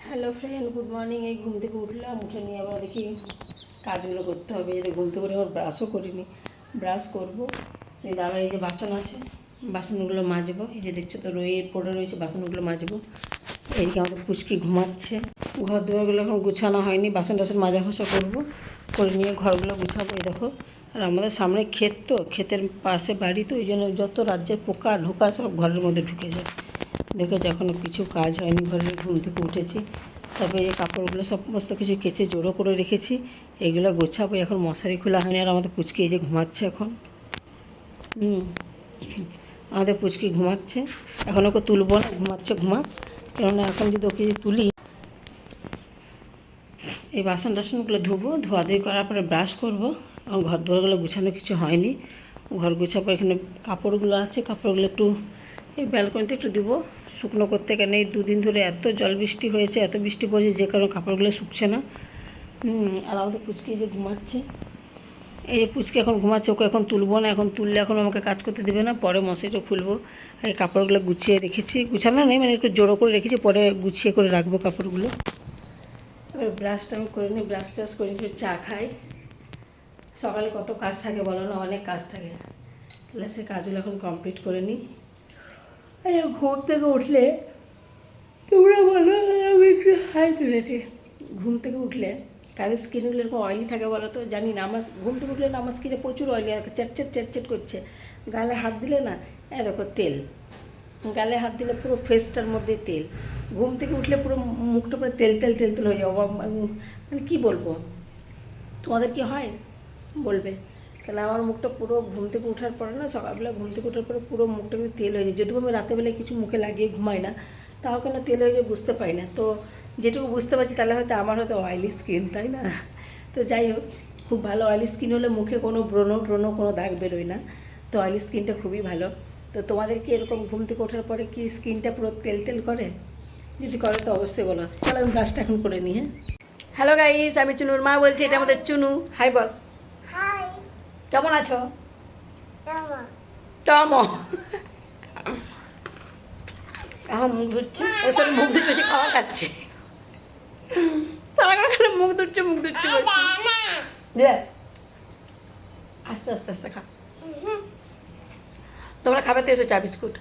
Hello friend, good morning. এই ঘুম থেকে উঠলাম, উঠে নিয়ে আবার দেখি কাজগুলো করতে হবে। এই ঘুম থেকে আবার ব্রাশও করিনি, ব্রাশ করবো। এই দাঁড়া, এই যে বাসন আছে, বাসনগুলো মাজবো। এই যে দেখছো তো পড়ে রয়েছে, বাসনগুলো মাজবো। এইদিকে আমাদের পুচকি ঘুমাচ্ছে। ঘর দুয়ারগুলো এখন গুছানো হয়নি, বাসন টাসন মাজা ঘষা করবো, করে নিয়ে ঘরগুলো গুছাবো। এই দেখো, আর আমাদের সামনে ক্ষেত, তো ক্ষেতের পাশে বাড়ি, তো ওই জন্য যত রাজ্যের পোকা ঢোকা সব ঘরের মধ্যে ঢুকে যায়। দেখেছো, এখনও কিছু কাজ হয়নি, ঘরে ঘুম থেকে উঠেছি। তারপরে এই কাপড়গুলো সমস্ত কিছু কেচে জড়ো করে রেখেছি, এগুলো গোছাবো। এখন মশারি খোলা হয়নি, আর আমাদের পুচকি এই যে ঘুমাচ্ছে এখন। আমাদের পুচকি ঘুমাচ্ছে, এখন ওকে তুলবো না, ঘুমাচ্ছে ঘুমাক। কেননা এখন যদি ওকে তুলি, এই বাসন টাসনগুলো ধোবো, ধোয়াধুয়ি করার পরে ব্রাশ করবো। এবং ঘর দুয়ারগুলো গুছানো কিছু হয়নি, ঘর গুছাবো। এখানে কাপড়গুলো আছে, কাপড়গুলো একটু এই ব্যালকনিতে একটু দিব শুকনো করতে। কেন এই দুদিন ধরে এত জল বৃষ্টি হয়েছে, এত বৃষ্টি পড়েছে, যে কারণে কাপড়গুলো শুকছে না। আর আমাদের পুচকি যে ঘুমাচ্ছে, এই যে পুচকি এখন ঘুমাচ্ছে, ওকে এখন তুলবো না। এখন তুললে এখন আমাকে কাজ করতে দেবে না, পরে মশারিটা খুলবো। এই কাপড়গুলো গুছিয়ে রেখেছি, গুছানো নেই মানে একটু জড়ো করে রেখেছি, পরে গুছিয়ে করে রাখবো কাপড়গুলো। এবার ব্রাশটা আমি করে নিই, ব্রাশ টাশ করে একটু চা খাই। সকালে কত কাজ থাকে বলো না, অনেক কাজ থাকে। তাহলে সে কাজগুলো এখন কমপ্লিট করে নিই। ঘুম থেকে উঠলে তোমরা বলো, আমি একটু হাই তুলেছি। ঘুম থেকে উঠলে কাদের স্কিনগুলো এরকম অয়েলি থাকে বলো তো? জানি না, আমার ঘুম থেকে উঠলে না আমার স্কিনে প্রচুর অয়েলি, আর চ্যাটচ্যাট চ্যাটচ্যাট করছে। গালে হাত দিলে না, দেখো তেল, গালে হাত দিলে পুরো ফেসটার মধ্যে তেল। ঘুম থেকে উঠলে পুরো মুখটা পুরো তেল তেল তেল তেল হয়ে যাবো। মানে কী বলবো, তোমাদের কি হয় বলবে? কেন আমার মুখটা পুরো ঘুম থেকে ওঠার পরে না, সকালবেলা ঘুম থেকে ওঠার পরে পুরো মুখটা কিন্তু তেল হয়ে যায়। যদিও আমি রাতেরবেলায় কিছু মুখে লাগিয়ে ঘুমাই না, তাও কেন তেল হয়ে যায় বুঝতে পারি না। তো যেটুকু বুঝতে পারছি, তাহলে হয়তো আমার হয়তো অয়েলি স্কিন, তাই না? তো যাই হোক, খুব ভালো অয়েলি স্কিন হলে মুখে কোনো ব্রণ কোনো দাগ বেরোয় না। তো অয়েলি স্কিনটা খুবই ভালো। তো তোমাদের কি এরকম ঘুম থেকে ওঠার পরে কি স্কিনটা পুরো তেল তেল করে? যদি করে তো অবশ্যই বলো। চলো আমি ব্রাশটা এখন করে নিই। হ্যাঁ, হ্যালো গাইস, আমি চুনুর মা বলছি। এটা আমাদের চুনু। হাই বল। হাই। কেমন আছো? টামা। তম এখন মুখ ধুচ্ছে, ওর সাথে মুখ ধুচ্ছে, খাওয়া খাচ্ছে। সারা করে মুখ ধুচ্ছে বলছি। আস্তে আস্তে আস্তে খা। তোমরা খাবে তো এসো চা বিস্কুট।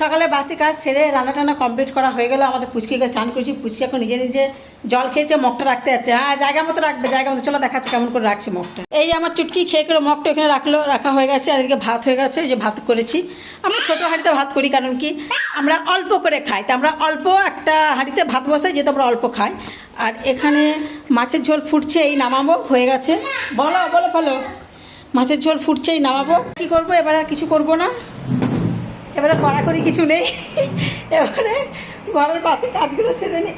সকালে বাসি কাজ সেরে রান্না টান্না কমপ্লিট করা হয়ে গেল। আমাদের পুচকিকে চান করেছি, পুচকি এখন নিজে নিজে জল খেয়েছে, মগটা রাখতে যাচ্ছে। হ্যাঁ, জায়গা মতো রাখবে, জায়গা মতো। চলো দেখাচ্ছে কেমন করে রাখছে মগটা। এই যে আমার চুটকি খেয়ে করে মগটা এখানে রাখা হয়ে গেছে। আর এদিকে ভাত হয়ে গেছে, এই যে ভাত করেছি। আমরা ছোটো হাঁড়িতে ভাত করি, কারণ কি আমরা অল্প করে খাই, তো আমরা অল্প একটা হাঁড়িতে ভাত বসাই, যেহেতু আমরা অল্প খাই। আর এখানে মাছের ঝোল ফুটছে, এই নামাবো, হয়ে গেছে। বলো বলো বলো। মাছের ঝোল ফুটছে, এই নামাবো। কী করবো এবার? আর কিছু করবো না, এবারে কড়াকড়ি কিছু নেই। এবারে ঘরের বাসি কাজগুলো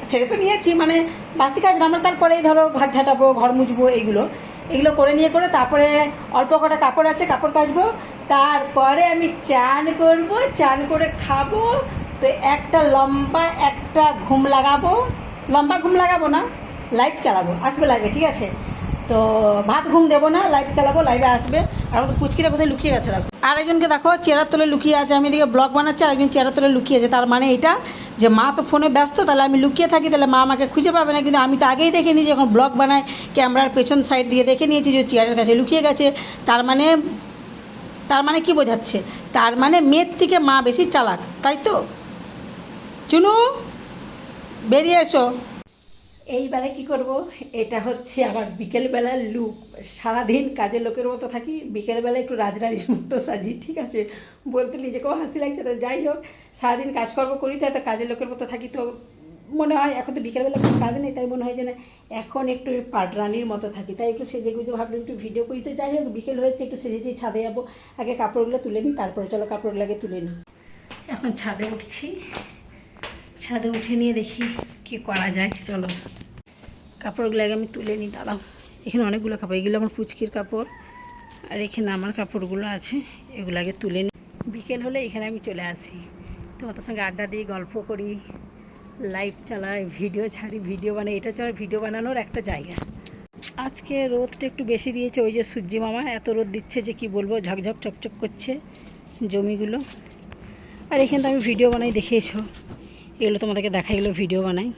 সেরে তো নিয়েছি, মানে বাসি কাজ আমরা তারপরেই ধরো ঘর ঝাঁটাবো, ঘর মুছবো, এগুলো করে নিয়ে করে তারপরে অল্প কটা কাপড় আছে, কাপড় কাচবো। তারপরে আমি চান করব, চান করে খাবো। তো একটা ঘুম লাগাবো, লম্বা ঘুম লাগাবো না, লাইট চালাবো, আসবে লাইভে, ঠিক আছে? তো ভাত ঘুম দেবো না, লাইভ চালাবো, লাইভে আসবে। আর আমাদের পুচকিটা কোথায় লুকিয়ে গেছে দেখো। আরেকজনকে দেখো চেয়ারের তলে লুকিয়ে আছে, আমি এদিকে ব্লগ বানাচ্ছি, আরেকজন চেয়ারের তলে লুকিয়ে আছে। তার মানে এটা যে মা তো ফোনে ব্যস্ত, তাহলে আমি লুকিয়ে থাকি, তাহলে মা আমাকে খুঁজে পাবে না। কিন্তু আমি তো আগেই দেখে নিই, যখন ব্লগ বানাই ক্যামেরার পেছন সাইড দিয়ে দেখে নিয়েছি যে চেয়ারের কাছে লুকিয়ে গেছে। তার মানে কি বোঝাচ্ছে? তার মানে মেয়ের থেকে মা বেশি চালাক, তাই তো? চুনু, বেরিয়ে এসো। এইবারে কি করব, এটা হচ্ছে আবার বিকেলবেলার লুক। সারাদিন কাজের লোকের মতো থাকি, বিকেলবেলা একটু রাজরানীর মতো সাজি, ঠিক আছে? বলতে নিজেকেও হাসি লাগছে। তো যাই হোক, সারাদিন কাজকর্ম করি, তাই তো কাজের লোকের মতো থাকি। তো মনে হয় এখন তো বিকেলবেলা কোনো কাজ নেই, তাই মনে হয় যে না এখন একটু পাটরানির মতো থাকি, তাই একটু সেজে গুজে ভাবলাম একটু ভিডিও করি। তো যাই হোক, বিকেল হয়েছে, একটু সেজেছি, ছাদে যাবো। আগে কাপড়গুলো তুলে নিই, তারপরে চলো কাপড়গুলো আগে তুলে নিই। এখন ছাদে উঠছি, ছাদে উঠে নিয়ে দেখি কি করা যায়। চলো কাপড়গুলো আগে আমি তুলে নিই, দাঁড়াও। এখানে অনেকগুলো কাপড়, এগুলো আমার পুচকির কাপড়, আর এখানে আমার কাপড়গুলো আছে, এগুলো আগে তুলে নিই। বিকেল হলে এখানে আমি চলে আসি, তোমাদের সঙ্গে আড্ডা দিই, গল্প করি, লাইভ চালাই, ভিডিও ছাড়ি, ভিডিও বানাই। এটা হচ্ছে আমার ভিডিও বানানোর একটা জায়গা। আজকে রোদটা একটু বেশি দিয়েছে, ওই যে সূর্যি মামা এত রোদ দিচ্ছে যে কি বলবো, ঝকঝক চকচক করছে জমিগুলো। আর এখানে তো আমি ভিডিও বানাই, দেখিয়েছো, এগুলো তোমাদেরকে দেখা, এগুলো ভিডিও বানাই।